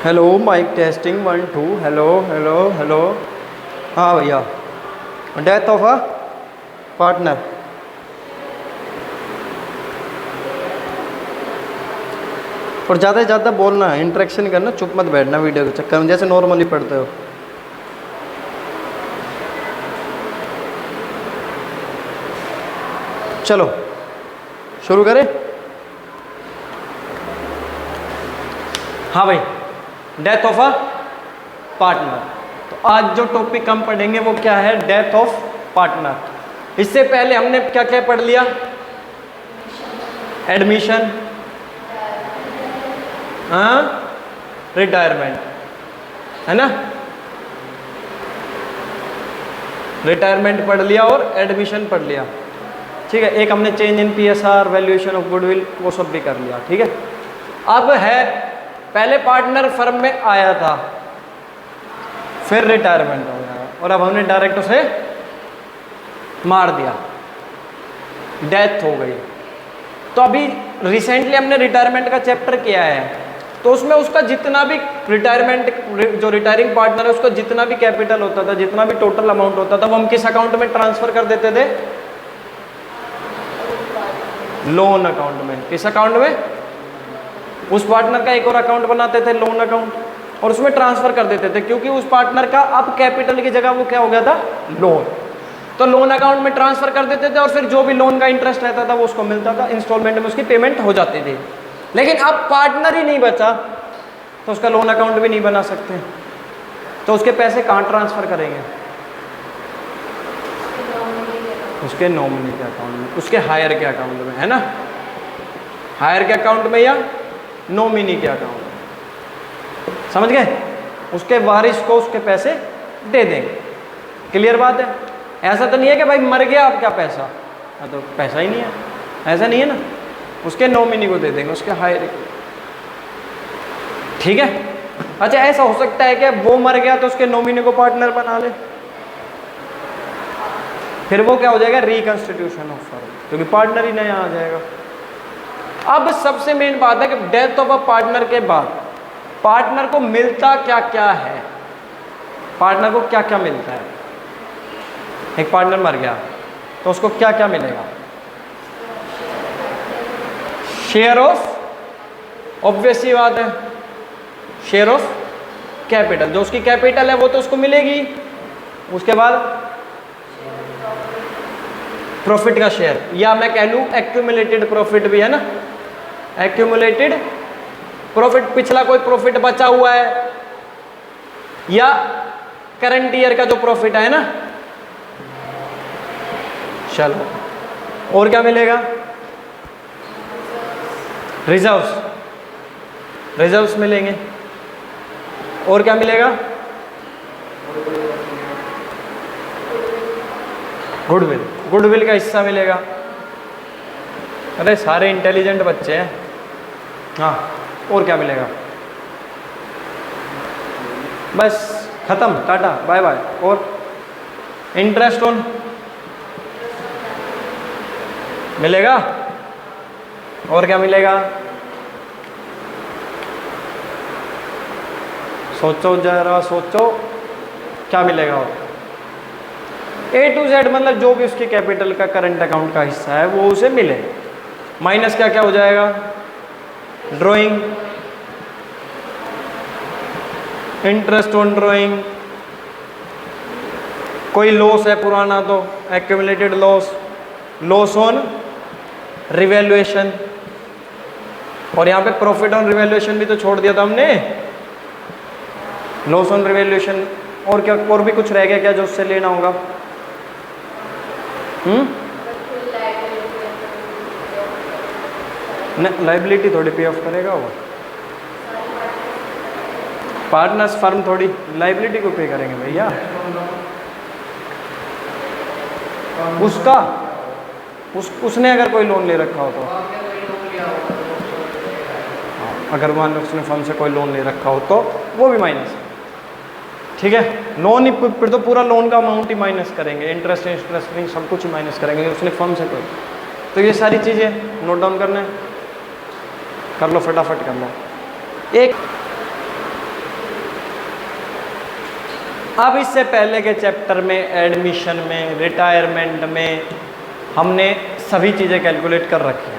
Hello mic testing 1 2 hello hello hello. हाँ भैया, death of a partner. और ज़्यादा से ज़्यादा बोलना है, इंटरेक्शन करना, चुप मत बैठना वीडियो के चक्कर में, जैसे नॉर्मली पढ़ते हो। चलो शुरू करें। हाँ भाई, डेथ ऑफ अ पार्टनर। तो आज जो टॉपिक हम पढ़ेंगे वो क्या है? Death of partner. इससे पहले हमने क्या क्या पढ़ लिया? एडमिशन, हाँ, रिटायरमेंट, है ना? रिटायरमेंट पढ़ लिया और एडमिशन पढ़ लिया, ठीक है। एक हमने change in PSR, valuation of goodwill, वो सब भी कर लिया, ठीक है। अब है, पहले पार्टनर फर्म में आया था, फिर रिटायरमेंट हो गया, और अब हमने डायरेक्ट उसे मार दिया, डेथ हो गई। तो अभी रिसेंटली हमने रिटायरमेंट का चैप्टर किया है, तो उसमें उसका जितना भी रिटायरमेंट, जो रिटायरिंग पार्टनर है, उसका जितना भी कैपिटल होता था, जितना भी टोटल अमाउंट होता था, वो हम किस अकाउंट में ट्रांसफर कर देते थे? लोन अकाउंट में। किस अकाउंट में? उस पार्टनर का एक और अकाउंट बनाते थे, लोन अकाउंट, और उसमें ट्रांसफर कर देते थे, क्योंकि उस पार्टनर का अब कैपिटल की जगह वो क्या हो गया था? लोन। तो लोन अकाउंट में ट्रांसफर कर देते थे, और फिर जो भी लोन का इंटरेस्ट रहता था वो उसको मिलता था, इंस्टॉलमेंट में उसकी पेमेंट हो जाती थी। लेकिन अब पार्टनर ही नहीं बचा, तो उसका लोन अकाउंट भी नहीं बना सकते, तो उसके पैसे कहाँ ट्रांसफर करेंगे? उसके नॉमिनी के अकाउंट में, उसके हायर के अकाउंट में, है ना? हायर के अकाउंट में या नॉमिनी के अकाउंट में, समझ गए? उसके वारिस को उसके पैसे दे देंगे। क्लियर बात है? ऐसा तो नहीं है कि भाई मर गया अब क्या पैसा, तो पैसा ही नहीं है, ऐसा नहीं है ना। उसके नॉमिनी को दे देंगे, उसके हायर को, ठीक है। अच्छा, ऐसा हो सकता है कि वो मर गया तो उसके नॉमिनी को पार्टनर बना ले, फिर वो क्या हो जाएगा? रिकंस्टिट्यूशन ऑफ फर्म, क्योंकि पार्टनर ही नया आ जाएगा। अब सबसे मेन बात है कि डेथ ऑफ अ पार्टनर के बाद पार्टनर को मिलता क्या क्या है? पार्टनर को क्या क्या मिलता है? एक पार्टनर मर गया तो उसको क्या क्या मिलेगा? शेयर ऑफ, ऑब्वियस सी बात है, शेयर ऑफ कैपिटल, जो उसकी कैपिटल है वो तो उसको मिलेगी। उसके बाद प्रॉफिट का शेयर, या मैं कह लूं एक्यूमुलेटेड प्रॉफिट भी है ना, एक्यूमुलेटेड प्रॉफिट, पिछला कोई प्रॉफिट बचा हुआ है, या करंट ईयर का जो प्रॉफिट है ना। चलो, और क्या मिलेगा? रिजर्व्स, रिजर्व्स मिलेंगे। और क्या मिलेगा? गुडविल, गुडविल का हिस्सा मिलेगा। अरे सारे इंटेलिजेंट बच्चे हैं। हाँ, और क्या मिलेगा? बस खत्म, टाटा बाय बाय। और इंटरेस्ट ऑन मिलेगा। और क्या मिलेगा? सोचो जरा, सोचो क्या मिलेगा? और A to Z, मतलब जो भी उसकी कैपिटल का करंट अकाउंट का हिस्सा है वो उसे मिले। माइनस क्या क्या हो जाएगा? ड्रॉइंग, इंटरेस्ट ऑन ड्रॉइंग, कोई लॉस है पुराना तो accumulated loss, loss on revaluation, और यहाँ पे प्रॉफिट ऑन रिवैल्यूएशन भी तो छोड़ दिया था हमने, लॉस ऑन रिवैल्यूएशन। और क्या, और भी कुछ रह गया क्या जो उससे लेना होगा? लाइबिलिटी थोड़ी पे ऑफ करेगा वो, पार्टनर्स फर्म थोड़ी लाइबिलिटी को पे करेंगे भैया। उसका उसने अगर कोई लोन ले रखा हो तो, अगर मान लो उसने फर्म से कोई लोन ले रखा हो तो वो भी माइनस है, ठीक है। लोन ही, फिर तो पूरा लोन का अमाउंट ही माइनस करेंगे, इंटरेस्ट नहीं, सब कुछ ही माइनस करेंगे उसने फर्म से कोई। तो ये सारी चीज़ें नोट डाउन करना है, कर लो फटाफट कर लो। एक अब इससे पहले के चैप्टर में, एडमिशन में, रिटायरमेंट में हमने सभी चीज़ें कैलकुलेट कर रखी है।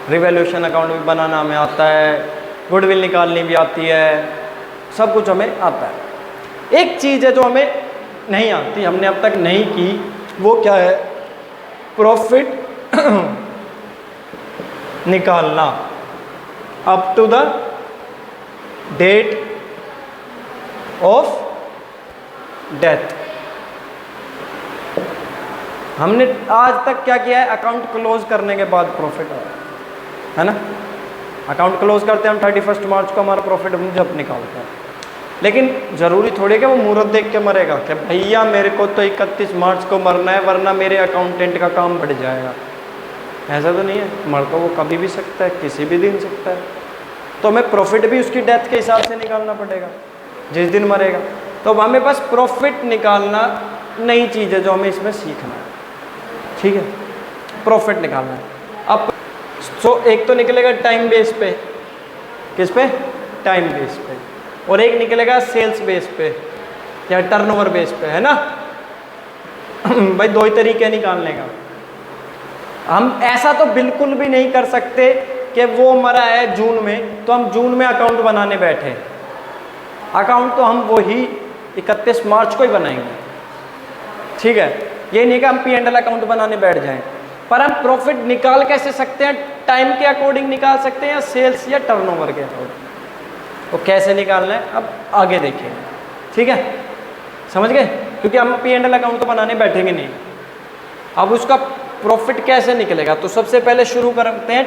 रिवैल्यूएशन अकाउंट भी बनाना हमें आता है, गुडविल निकालनी भी आती है, सब कुछ हमें आता है। एक चीज़ है जो हमें नहीं आती, हमने अब तक नहीं की, वो क्या है? प्रॉफिट निकालना up to the date of death. हमने आज तक क्या किया है? अकाउंट क्लोज करने के बाद प्रॉफिट है ना, अकाउंट क्लोज करते हैं हम 31 मार्च को, हमारा प्रॉफिट हम जब निकालते हैं। लेकिन ज़रूरी थोड़ी कि वो मुहूर्त देख के मरेगा कि भैया मेरे को तो 31 मार्च को मरना है वरना मेरे अकाउंटेंट का काम बढ़ जाएगा। ऐसा तो नहीं है, मर तो वो कभी भी सकता है, किसी भी दिन सकता है। तो हमें प्रॉफिट भी उसकी डेथ के हिसाब से निकालना पड़ेगा जिस दिन मरेगा। तो हमें बस प्रॉफिट निकालना नई चीज़ है जो हमें इसमें सीखना है, ठीक है? प्रॉफिट निकालना है। अब एक तो निकलेगा टाइम बेस पे, किस पे? टाइम बेस पे, और एक निकलेगा सेल्स बेस पे या टर्नओवर बेस पे, है ना? भाई दो ही तरीके निकालने का। हम ऐसा तो बिल्कुल भी नहीं कर सकते कि वो मरा है जून में तो हम जून में अकाउंट बनाने बैठे। अकाउंट तो हम वही 31 मार्च को ही बनाएंगे, ठीक है? ये नहीं कि हम P&L अकाउंट बनाने बैठ जाएं। पर हम प्रॉफिट निकाल कैसे सकते हैं? टाइम के अकॉर्डिंग निकाल सकते हैं या सेल्स या टर्नओवर के अकॉर्डिंग। तो कैसे निकालना है अब आगे देखेंगे, ठीक है? समझ गए? क्योंकि हम P&L अकाउंट तो बनाने बैठेंगे नहीं। अब उसका प्रॉफिट कैसे निकलेगा? तो सबसे पहले शुरू करते हैं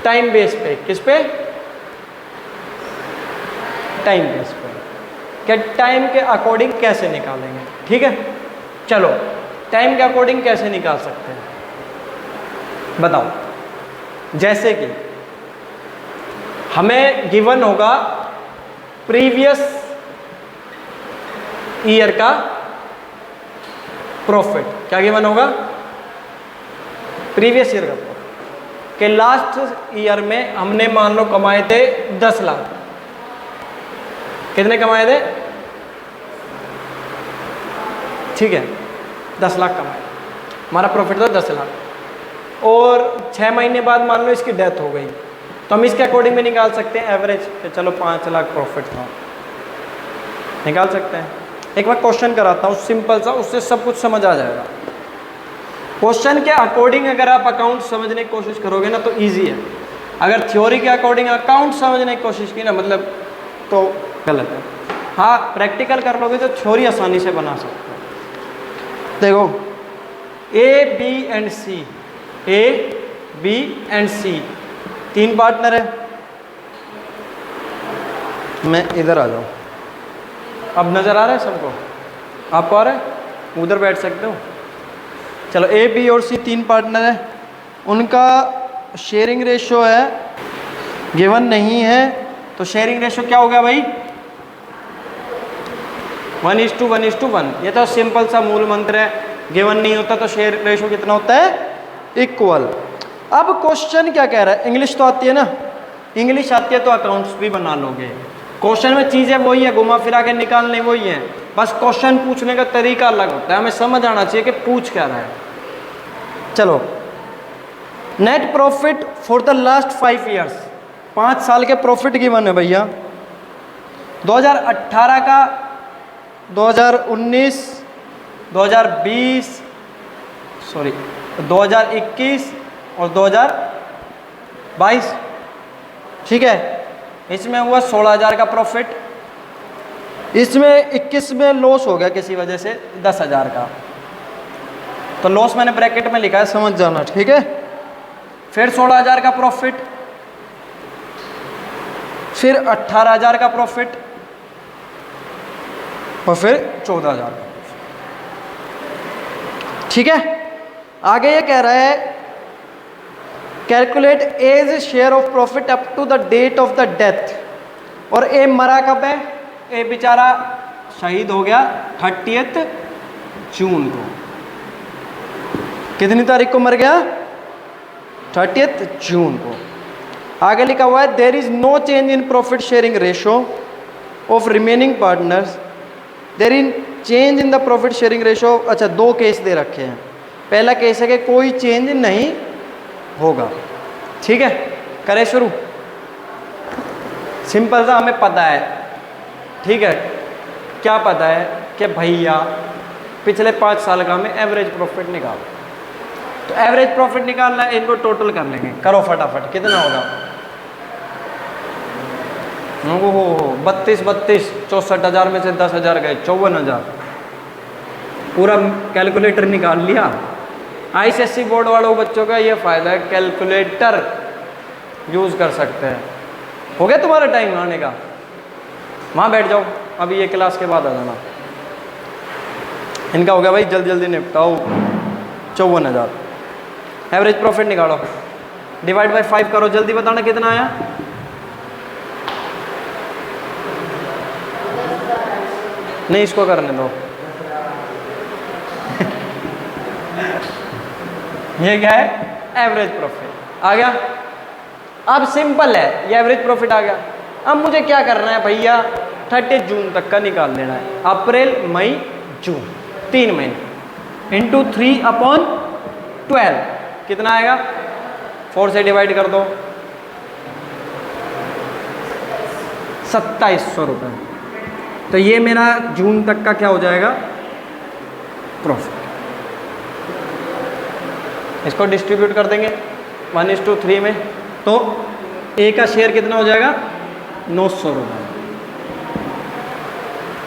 टाइम बेस पे। किस पे? टाइम बेस पे, क्या टाइम के अकॉर्डिंग कैसे निकालेंगे, ठीक है? चलो टाइम के अकॉर्डिंग कैसे निकाल सकते हैं बताओ। जैसे कि हमें गिवन होगा प्रीवियस ईयर का प्रॉफिट। क्या गिवन होगा? प्रीवियस ईयर का प्रॉफिट कि लास्ट ईयर में हमने मान लो कमाए थे 10 लाख। कितने कमाए थे? ठीक है, 10 लाख कमाए, हमारा प्रॉफिट था 10 लाख। और 6 महीने बाद मान लो इसकी डेथ हो गई तो हम इसके अकॉर्डिंग में निकाल सकते हैं एवरेज कि चलो 5 लाख प्रॉफिट था, निकाल सकते हैं। एक बार क्वेश्चन कराता हूँ सिंपल सा, उससे सब कुछ समझ आ जाएगा। क्वेश्चन के अकॉर्डिंग अगर आप अकाउंट समझने की कोशिश करोगे ना तो इजी है। अगर थ्योरी के अकॉर्डिंग अकाउंट समझने की कोशिश की ना मतलब तो गलत है। हाँ, प्रैक्टिकल कर लोगे तो थ्योरी आसानी से बना सकते हो। देखो A B and C, A B and C 3 partner है। मैं इधर आ जाऊँ, अब नज़र आ रहा है सबको? आपको आ रहा है? उधर बैठ सकते हो। चलो ए बी और सी 3 पार्टनर है, उनका शेयरिंग रेशो है गिवन नहीं है। तो शेयरिंग रेशो क्या होगा भाई? 1:1:1। ये तो सिंपल सा मूल मंत्र है। गिवन नहीं होता तो शेयर रेशो कितना होता है? इक्वल। अब क्वेश्चन क्या कह रहा है? इंग्लिश तो आती है ना? इंग्लिश आती है तो अकाउंट्स भी बना लोगे। क्वेश्चन में चीज़ें वही है, घुमा फिरा के निकालने वही है, बस क्वेश्चन पूछने का तरीका अलग होता है। हमें समझ आना चाहिए कि पूछ क्या रहा है। चलो, net profit for the last 5 years, 5 साल के प्रॉफिट गिवन है भैया। 2018 का, 2019, 2020, सॉरी 2021 और 2022, ठीक है? इसमें हुआ 16,000 का प्रॉफिट। इसमें 21 में लॉस हो गया किसी वजह से 10,000 का, तो लॉस मैंने ब्रैकेट में लिखा है, समझ जाना, ठीक है? फिर 16,000 का प्रॉफिट, फिर 18,000 का प्रॉफिट और फिर 14,000 का, ठीक है? आगे ये कह रहा है calculate as share of profit up to the date of the death. और ए मरा कब है? ए बेचारा शहीद हो गया 30 जून को। कितनी तारीख को मर गया? 30 जून को। आगे लिखा हुआ है there is no change in profit sharing ratio of remaining partners there in change in the profit sharing ratio. अच्छा, दो केस दे रखे हैं। पहला केस है कि कोई चेंज नहीं होगा। ठीक है, करें शुरू। सिंपल सा हमें पता है, ठीक है, क्या पता है कि भैया पिछले 5 साल का हमें एवरेज प्रॉफिट निकाल। तो एवरेज प्रॉफिट निकालना है, इनको टोटल कर लेंगे। करो फटाफट, कितना होगा? हो 32 64,000 में से 10,000 गए, 54,000। पूरा कैलकुलेटर निकाल लिया। आईसीएसई बोर्ड वालों बच्चों का ये फ़ायदा है, कैलकुलेटर यूज़ कर सकते हैं। हो गया तुम्हारा टाइम आने का? वहाँ बैठ जाओ, अभी ये क्लास के बाद आ जाना। इनका हो गया भाई, जल्दी जल्दी निपटाओ। 54,000 एवरेज प्रॉफिट निकालो, डिवाइड बाय 5 करो, जल्दी बताना कितना आया। नहीं, इसको करने दो। ये क्या है? एवरेज प्रॉफिट आ गया। अब सिंपल है, ये एवरेज प्रॉफिट आ गया। अब मुझे क्या करना है भैया? 30 जून तक का निकाल लेना है। अप्रैल मई जून, 3 महीने इंटू 3/12 कितना आएगा? 4 से डिवाइड कर दो, 2700 रुपये। तो ये मेरा जून तक का क्या हो जाएगा? प्रॉफिट। इसको डिस्ट्रीब्यूट कर देंगे 1:3 में, तो ए का शेयर कितना हो जाएगा? 900 रुपये।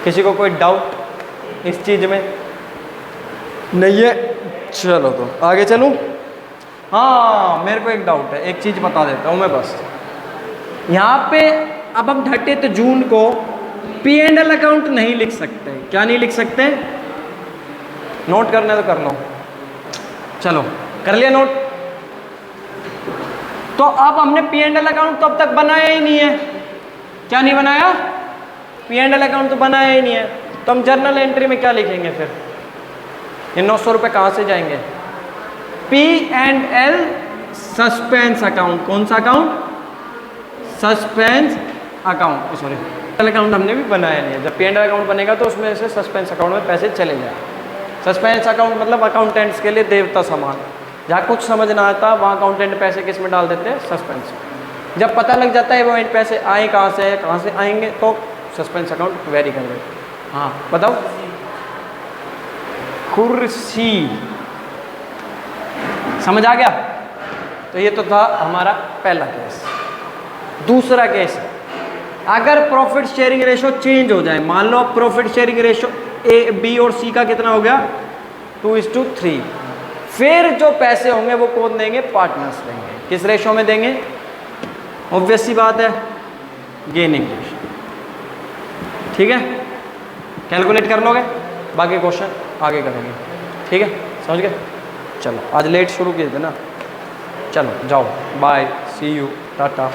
किसी को कोई डाउट इस चीज़ में? नहीं है? चलो तो आगे चलूँ। हाँ, मेरे को एक डाउट है, एक चीज़ बता देता हूँ मैं बस। यहाँ पे अब हम 30 जून को P&L अकाउंट नहीं लिख सकते। क्या नहीं लिख सकते? नोट करना तो कर लो। चलो, कर लिया नोट। तो अब हमने P&L अकाउंट तो अब तक बनाया ही नहीं है। क्या नहीं बनाया? P&L अकाउंट तो बनाया ही नहीं है। तो हम जर्नल एंट्री में क्या लिखेंगे फिर? ये 900 रुपये कहाँ से जाएंगे? P&L suspense account. कौन सा account? Suspense account. Sorry, account हमने भी बनाया नहीं है। जब P&L अकाउंट बनेगा तो उसमें से सस्पेंस अकाउंट में पैसे चले जाए। सस्पेंस अकाउंट मतलब अकाउंटेंट्स के लिए देवता समान। जहाँ कुछ समझ ना आता वहाँ अकाउंटेंट पैसे किस में डाल देते हैं? सस्पेंस। जब पता लग जाता है वो पैसे आए कहाँ से आएंगे, तो सस्पेंस अकाउंट वेरी कर देते। हाँ बताओ। कुर्सी, समझ आ गया? तो ये तो था हमारा पहला केस। दूसरा केस, अगर प्रॉफिट शेयरिंग रेशो चेंज हो जाए, मान लो profit sharing ratio A, B और सी का कितना हो गया? 2:3। फिर जो पैसे होंगे वो कौन देंगे? पार्टनर्स देंगे। किस रेशो में देंगे? ऑब्वियस सी बात है, गेनिंग रेशो। ठीक है, कैलकुलेट कर लोगे, बाकी क्वेश्चन आगे करेंगे। ठीक है, समझ गए? चलो, आज लेट शुरू किए थे ना। चलो जाओ, बाय, सी यू, टाटा।